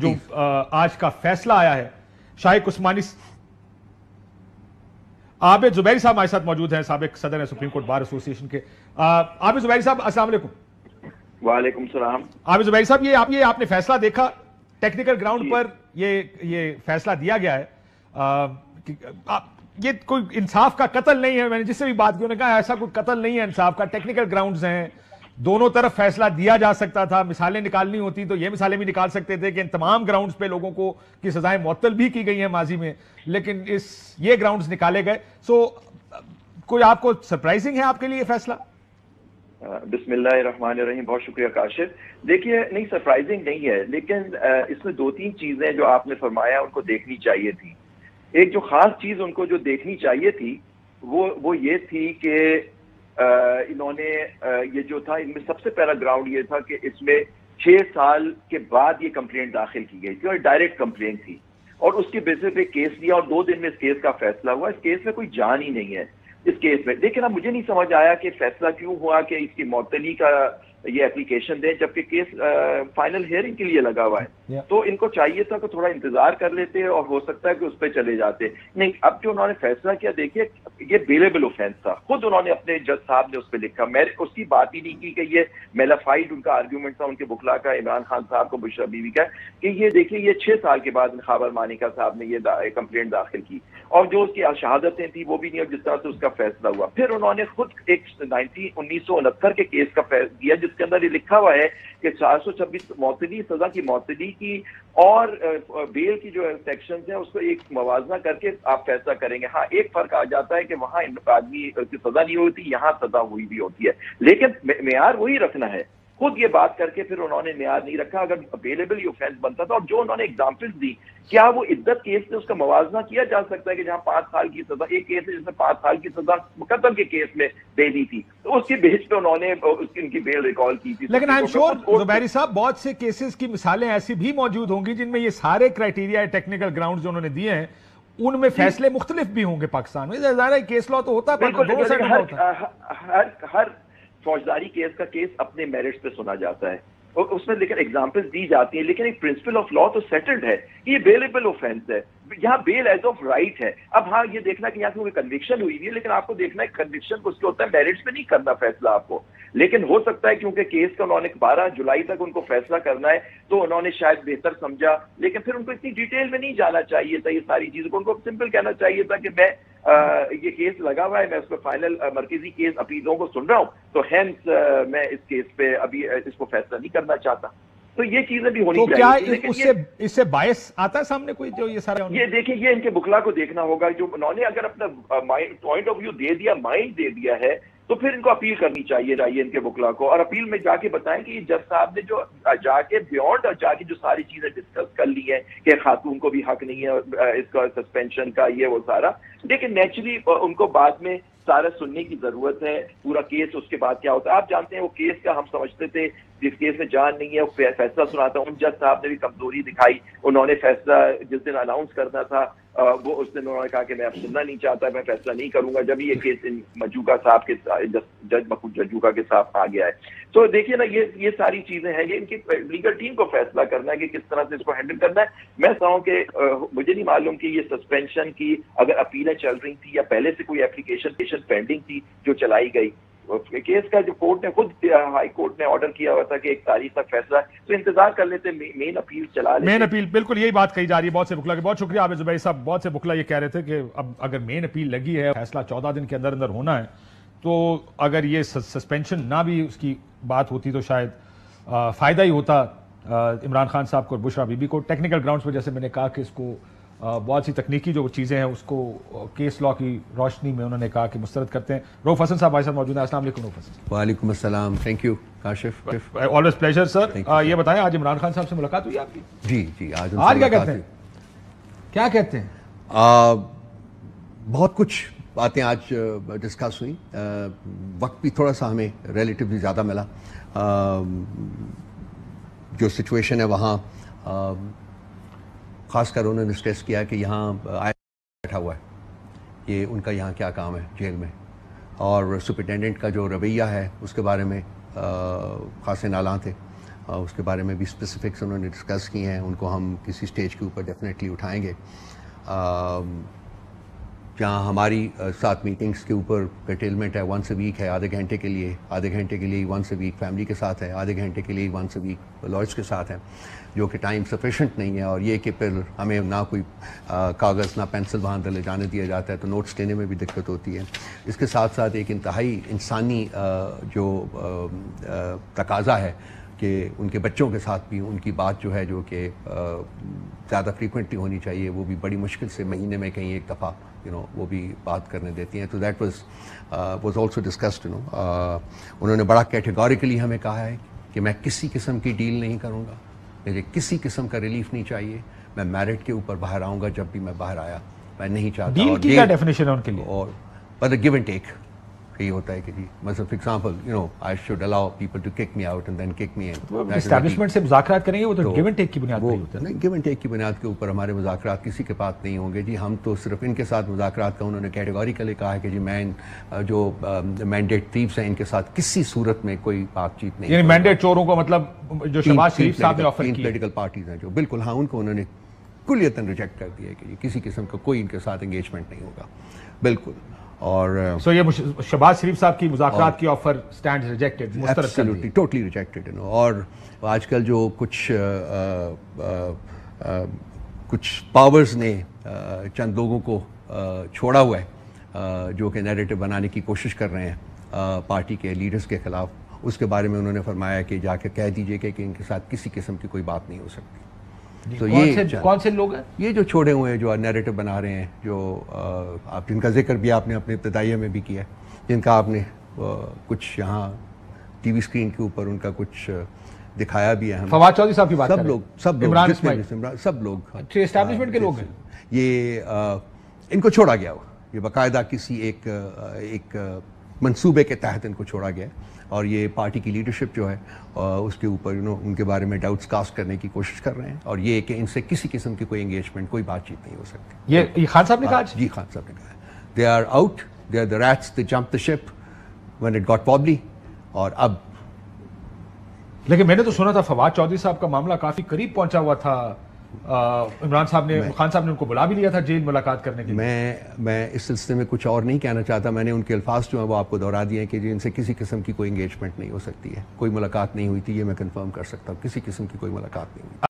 جو آج کا فیصلہ آیا ہے شاہق عثمانی عابد زبیری صاحب ہمارے ساتھ موجود ہیں، سابق صدر ہیں سپریم کورٹ بار ایسوسی ایشن کے. عابد زبیری صاحب السلام علیکم. وعلیکم السلام. عابد زبیری صاحب یہ آپ نے فیصلہ دیکھا، ٹیکنیکل گراؤنڈ پر یہ فیصلہ دیا گیا ہے، یہ کوئی انصاف کا قتل نہیں ہے. میں نے جس سے بھی بات کی انہوں نے کہا ایسا کوئی قتل نہیں ہے انصاف کا، ٹیکنیکل گراؤنڈز ہیں، دونوں طرف فیصلہ دیا جا سکتا تھا. مثالیں نکالنی ہوتی تو یہ مثالیں بھی نکال سکتے تھے کہ ان تمام گراؤنڈز پہ لوگوں کو کی سزائیں معطل بھی کی گئی ہیں ماضی میں، لیکن یہ گراؤنڈز نکالے گئے. سو کوئی آپ کو سرپرائزنگ ہے آپ کے لیے یہ فیصلہ؟ بسم اللہ الرحمن الرحیم. بہت شکریہ کاشف. دیکھیے نہیں سرپرائزنگ نہیں ہے، لیکن اس میں دو تین چیزیں جو آپ نے فرمایا ان کو دیکھنی چاہیے تھی. ایک جو خاص چیز ان کو جو دیکھنی چاہیے تھی وہ یہ تھی کہ انہوں نے یہ جو تھا ان میں سب سے پہلا گراؤنڈ یہ تھا کہ اس میں 6 سال کے بعد یہ کمپلینٹ داخل کی گئی تھی اور ڈائریکٹ کمپلینٹ تھی اور اس کی بیسس پہ کیس لیا اور 2 دن میں اس کیس کا فیصلہ ہوا. اس کیس میں کوئی جان ہی نہیں ہے اس کیس میں. لیکن اب مجھے نہیں سمجھ آیا کہ فیصلہ کیوں ہوا کہ اس کی معطلی کا یہ اپلیکیشن دیں جبکہ کیس فائنل ہیئرنگ کے لیے لگا ہوا ہے. تو ان کو چاہیے تھا کہ تھوڑا انتظار کر لیتے اور ہو سکتا ہے کہ اس پہ چلے جاتے. نہیں، اب جو انہوں نے فیصلہ کیا دیکھیے یہ بیلیبل اوفینس تھا. خود انہوں نے اپنے جج صاحب نے اس پہ لکھا، میں اس کی بات ہی نہیں کی کہ یہ میلافائڈ ان کا آرگیومنٹ تھا ان کے وکلا کا، عمران خان صاحب کو، بشرا بیوی کا، کہ یہ دیکھیے یہ 6 سال کے بعد خاور مانیکا صاحب نے یہ کمپلینٹ داخل کی اور جو اس کی شہادتیں تھیں وہ بھی نہیں، اور جس طرح سے اس کا فیصلہ ہوا. پھر انہوں نے خود ایک 1969 کے کیس کا دیا جس کے اندر یہ لکھا ہوا ہے کہ 426 معطلی سزا کی معطلی کی اور بیل کی جو سیکشنز ہیں اس کو ایک موازنہ کر کے آپ فیصلہ کریں گے. ہاں ایک فرق آ جاتا ہے کہ وہاں آدمی کی سزا نہیں ہوتی، یہاں سزا ہوئی بھی ہوتی ہے، لیکن معیار وہی رکھنا ہے. خود یہ بات کر کے پھر انہوں نے معیار نہیں رکھا. اگر اویلیبل یہ اوفینس بنتا تھا اور جو انہوں نے ایگزامپلس دی، کیا وہ عدت کیس سے اس کا موازنہ کیا جا سکتا ہے کہ جہاں 5 سال کی سزا، ایک کیس ہے جس میں 5 سال کی سزا قتل کے کیس میں دے دی تھی تو اس کی بیس پہ انہوں نے ان کی بیل ریکال کی تھی. لیکن آئی ایم شیور زبیری صاحب بہت سے کیسز کی مثالیں ایسی بھی موجود ہوں گی جن میں یہ سارے کرائیٹیریا ٹیکنیکل گراؤنڈ جو انہوں نے دیے ہیں ان میں فیصلے مختلف بھی ہوں گے پاکستان میں. ظاہر ہے کیس لا تو ہوتا ہے، ہر فوجداری کیس کا کیس اپنے میرٹس پہ سنا جاتا ہے اور اس میں لیکن ایگزامپلس دی جاتی ہیں، لیکن ایک پرنسپل آف لا تو سیٹلڈ ہے کہ یہ بیلیبل اوفینس ہے، یہاں بیل ایز آف رائٹ ہے. اب ہاں یہ دیکھنا کہ یہاں کوئی کنوکشن ہوئی ہے، لیکن آپ کو دیکھنا ہے کنوکشن کو اس کے ہوتا ہے میرٹس پہ نہیں کرنا فیصلہ آپ کو. لیکن ہو سکتا ہے کیونکہ کیس کا انہوں نے 12 جولائی تک ان کو فیصلہ کرنا ہے تو انہوں نے شاید بہتر سمجھا، لیکن پھر ان کو اتنی ڈیٹیل میں نہیں جانا چاہیے تھا یہ ساری چیزوں کو. ان کو سمپل کہنا چاہیے تھا کہ میں یہ کیس لگا ہوا ہے، میں اس پہ فائنل مرکزی کیس اپیلوں کو سن رہا ہوں تو ہینس میں اس کیس پہ ابھی اس کو فیصلہ نہیں کرنا چاہتا. تو یہ چیزیں بھی ہونی چاہیے. تو کیا اس سے باعث آتا ہے سامنے کوئی جو یہ سارا؟ یہ دیکھیں یہ ان کے وکلا کو دیکھنا ہوگا، جو انہوں نے اگر اپنا پوائنٹ آف ویو دے دیا، مائنڈ دے دیا ہے تو پھر ان کو اپیل کرنی چاہیے ان کے وکلا کو، اور اپیل میں جا کے بتائیں کہ جج صاحب نے جو جا کے بیونڈ جا کے جو ساری چیزیں ڈسکس کر لی ہیں کہ خاتون کو بھی حق نہیں ہے اس کا سسپینشن کا، یہ وہ سارا. لیکن نیچرلی ان کو بعد میں سارا سننے کی ضرورت ہے، پورا کیس اس کے بعد کیا ہوتا ہے. آپ جانتے ہیں وہ کیس کا ہم سمجھتے تھے جس کیس میں جان نہیں ہے وہ فیصلہ سناتا. ان جج صاحب نے بھی کمزوری دکھائی، انہوں نے فیصلہ جس دن اناؤنس کرنا تھا وہ اس دن انہوں نے کہا کہ میں اب سننا نہیں چاہتا، میں فیصلہ نہیں کروں گا، جب یہ کیس مجوکا صاحب کے جج مقبول ججوکا کے ساتھ آ گیا ہے. تو دیکھیے نا یہ ساری چیزیں ہیں، یہ ان کی لیگل ٹیم کو فیصلہ کرنا ہے کہ کس طرح سے اس کو ہینڈل کرنا ہے. میں سمجھتا ہوں کہ مجھے نہیں معلوم کہ یہ سسپینشن کی اگر اپیلیں چل رہی تھی یا پہلے سے کوئی اپلیکیشن پینڈنگ تھی جو چلائی گئی. کیس کا جو کورٹ نے خود ہائی کورٹ نے آرڈر کیا ہوا تھا کہ 1 تاریخ تک فیصلہ، تو انتظار کر لیتے، مین اپیل چلا لیتے. مین اپیل بالکل یہی بات کہی جا رہی ہے بہت سے وکلا کے. بہت شکریہ عابد زبیری صاحب. بہت سے وکلا یہ کہہ رہے تھے کہ اب اگر مین اپیل لگی ہے، فیصلہ 14 دن کے اندر اندر ہونا ہے، تو اگر یہ سسپینشن نہ بھی اس کی بات ہوتی تو شاید فائدہ ہی ہوتا عمران خان صاحب کو اور بشرا بی بی کو. ٹیکنیکل گراؤنڈز پہ جیسے میں نے کہا کہ اس کو بہت سی تکنیکی جو چیزیں ہیں اس کو کیس لا کی روشنی میں انہوں نے کہا کہ مسترد کرتے ہیں. روف حسن صاحب ہمارے ساتھ موجود ہیں. السلام علیکم روف حسن. وعلیکم السلام. Thank you Kashif. Always pleasure sir. یہ بتائیں آج عمران خان صاحب سے ملاقات ہوئی آپ کی؟ جی آج کیا کہتے ہیں؟ کیا کہتے ہیں؟ بہت کچھ باتیں آج ڈسکس ہوئی. وقت بھی تھوڑا سا ہمیں ریلیٹیولی زیادہ ملا. جو سچویشن ہے وہاں خاص کر انہوں نے اسٹریس کیا کہ یہاں بیٹھا ہوا ہے، یہ ان کا یہاں کیا کام ہے جیل میں، اور سپرنٹینڈنٹ کا جو رویہ ہے اس کے بارے میں خاصے نالاں تھے. اس کے بارے میں بھی اسپیسیفکس انہوں نے ڈسکس کی ہیں، ان کو ہم کسی اسٹیج کے اوپر ڈیفینیٹلی اٹھائیں گے. جہاں ہماری 7 میٹنگس کے اوپر کرٹیلمنٹ ہے، ونس اے ویک ہے، آدھے گھنٹے کے لیے ونس اے ویک فیملی کے ساتھ ہے، آدھے گھنٹے کے لیے ونس اے ویک لائرس کے ساتھ ہے، جو کہ ٹائم سفیشینٹ نہیں ہے. اور یہ کہ پھر ہمیں نہ کوئی کاغذ نہ پینسل وہاں لے جانے دیا جاتا ہے تو نوٹس لینے میں بھی دقت ہوتی ہے. اس کے ساتھ ساتھ ایک انتہائی انسانی جو تقاضا ہے کہ ان کے بچوں کے ساتھ بھی ان کی بات جو ہے جو کہ زیادہ فریکوینٹلی ہونی چاہیے، وہ بھی بڑی مشکل سے مہینے میں کہیں ایک دفعہ وہ بھی بات کرنے دیتی ہیں. تو دیٹ واز آلسو ڈسکسڈ. انہوں نے بڑا کیٹیگوریکلی ہمیں کہا ہے کہ میں کسی قسم کی ڈیل نہیں کروں گا، مجھے کسی قسم کا ریلیف نہیں چاہیے، میں میرٹ کے اوپر باہر آؤں گا. جب بھی میں باہر آیا میں نہیں چاہتا. ڈیل کی کیا ڈیفینیشن ہے ان کے لیے؟ اور مطلب گیو اینڈ ٹیک یہی ہوتا ہے کہ جی مثلا for example I should allow people to kick me out and then kick me in. Establishment سے مذاکرات کریں گے، وہ تو گیو اینڈ ٹیک کی بنیاد پر ہوتا ہے. نہیں، گیو اینڈ ٹیک کی بنیاد کے اوپر ہمارے مذاکرات کسی کے پاس نہیں ہوں گے جی. ہم تو صرف ان کے ساتھ مذاکرات کا انہوں نے کیٹیگوریکلی کہا ہے کہ جی میں جو مینڈیٹ تھیوس ہیں ان کے ساتھ کسی صورت میں کوئی بات چیت نہیں. یعنی مینڈیٹ چوروں کو مطلب جو شہباز شریف صاحب نے آفر کی پولیٹیکل پارٹیز ہیں جو بالکل ہاں ان کو انہوں نے کلیتاً ریجیکٹ کر دیا ہے کہ کسی قسم کا کوئی ان کے ساتھ انگیجمنٹ نہیں ہوگا بالکل. اور سو یہ شہباز شریف صاحب کی مذاکرات کی offer stand rejected, absolutely totally rejected. اور آج کل جو کچھ پاورز نے چند لوگوں کو چھوڑا ہوا ہے جو کہ نیریٹو بنانے کی کوشش کر رہے ہیں پارٹی کے لیڈرز کے خلاف، اس کے بارے میں انہوں نے فرمایا کہ جا کے کہہ دیجئے کہ ان کے ساتھ کسی قسم کی کوئی بات نہیں ہو سکتی. تو یہ کون سے لوگ ہیں یہ جو چھوڑے ہوئے ہیں جو نیریٹو بنا رہے ہیں، جو آپ جن کا ذکر بھی آپ نے اپنے ابتدائیہ میں بھی کیا ہے، جن کا آپ نے کچھ یہاں ٹی وی اسکرین کے اوپر ان کا کچھ دکھایا بھی ہے. فواد چودھری صاحب کی بات سب لوگ سب لوگ اسٹیبلشمنٹ کے لوگ ہیں. یہ ان کو چھوڑا گیا ہوا، یہ باقاعدہ کسی ایک منصوبے کے تحت ان کو چھوڑا گیا اور یہ پارٹی کی لیڈرشپ جو ہے اس کے اوپر ان کے بارے میں ڈاؤٹس کاسٹ کرنے کی کوشش کر رہے ہیں. اور یہ کہ ان سے کسی قسم کی کوئی انگیجمنٹ کوئی بات چیت نہیں ہو سکتی. یہ خان صاحب نے کہا؟ جی خان صاحب نے کہا they are out, they are the rats, they jump the ship when it got wobbly. اور اب لیکن میں نے تو سنا تھا فواد چودھری صاحب کا معاملہ کافی قریب پہنچا ہوا تھا، عمران صاحب نے خان صاحب نے ان کو بلا بھی لیا تھا جیل ملاقات کرنے کے لیے. میں اس سلسلے میں کچھ اور نہیں کہنا چاہتا. میں نے ان کے الفاظ جو ہیں وہ آپ کو دہرا دیے ہیں کہ جن سے کسی قسم کی کوئی انگیجمنٹ نہیں ہو سکتی ہے، کوئی ملاقات نہیں ہوئی تھی، یہ میں کنفرم کر سکتا ہوں، کسی قسم کی کوئی ملاقات نہیں ہوئی.